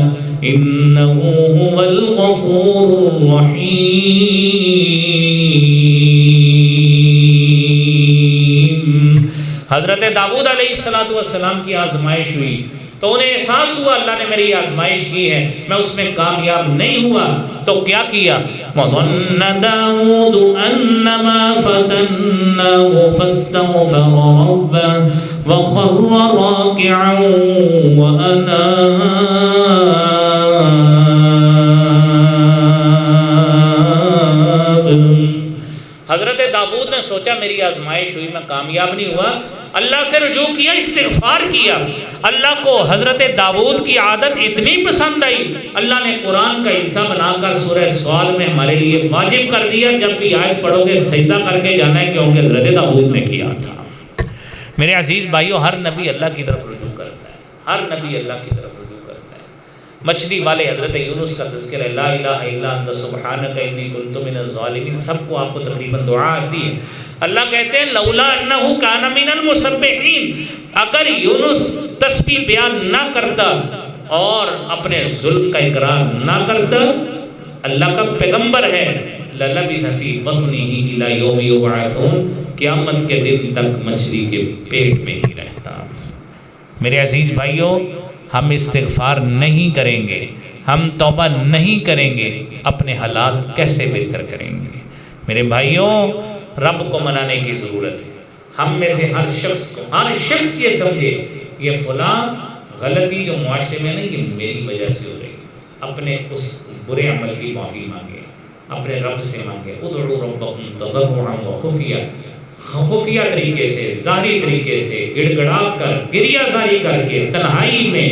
Speaker 1: انه هو الغفور الرحیم۔ حضرت داؤد علیہ السلام کی آزمائش ہوئی تو انہیں احساس ہوا اللہ نے میری آزمائش کی ہے، میں اس میں کامیاب نہیں ہوا، تو کیا کیا؟ وَظَنَّ دَاوُودُ أَنَّمَا فَتَنَّاهُ فَاسْتَغْفَرَ رَبَّهُ وَخَرَّ رَاكِعًا وَأَنَابَ۔ حضرت داؤد نے سوچا میری آزمائش ہوئی، میں کامیاب نہیں ہوا، اللہ سے رجوع کیا، استغفار کیا۔ اللہ کو حضرت داؤد کی عادت اتنی پسند آئی، اللہ نے قرآن کا حصہ بنا کر سورہ سوال میں ہمارے لیے واجب کر دیا، جب بھی آیت پڑھو گے سجدہ کر کے جانا ہے، کیونکہ حضرت داؤد نے کیا تھا۔ میرے عزیز بھائیوں، ہر نبی اللہ کی طرف رجوع کرتا ہے، ہر نبی اللہ کی طرف رجوع کرتا ہے۔ مچھلی والے حضرت یونس کا تذکرہ لا الہ الا انت سبحانک انی کنت من الظالمین، سب کو آپ کو تقریباً دعا آتی ہے۔ اللہ کہتے ہیں لولا انہ کان من المسبحین، اگر یونس تسبیح بیان نہ کرتا اور اپنے ظلم کا اقرار نہ کرتا، اللہ کا پیغمبر ہے، للبث فی بطنہ الی یوم یبعثون، قیامت کے دن تک مچھلی کے پیٹ میں ہی رہتا۔ میرے عزیز بھائیوں، ہم استغفار نہیں کریں گے، ہم توبہ نہیں کریں گے، اپنے حالات کیسے بہتر کریں گے؟ میرے بھائیوں، رب کو منانے کی ضرورت ہے۔ ہم میں سے ہر شخص یہ سمجھے یہ فلاں غلطی جو معاشرے میں نہیں، یہ میری وجہ سے ہو رہی ہے، اپنے اس برے عمل کی معافی مانگے، اپنے رب سے مانگے. ادعوا ربکم تضرعا وخفیہ، خفیہ طریقے سے، ظاہری طریقے سے، گڑ گڑا کر، گریہ زاری کر کے، تنہائی میں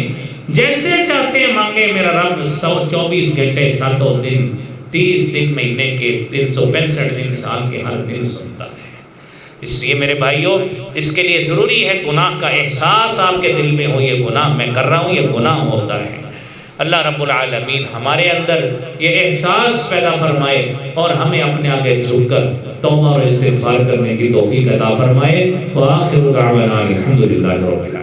Speaker 1: جیسے چاہتے ہیں مانگے. میرا رب 24 گھنٹے 7 دن 30 دن مہینے کے 365 دن سال کے ہر دن سنتا ہے. اس لیے میرے بھائیوں، اس کے لیے ضروری ہے گناہ کا احساس آپ کے دل میں ہو، یہ گناہ میں کر رہا ہوں، یہ گناہ ہوتا ہے. اللہ رب العالمین ہمارے اندر یہ احساس پیدا فرمائے اور ہمیں اپنے آگے جھک کر توبہ اور استغفار کرنے کی توفیق عطا فرمائے. وآخر دعوانا الحمدللہ رب العالمین.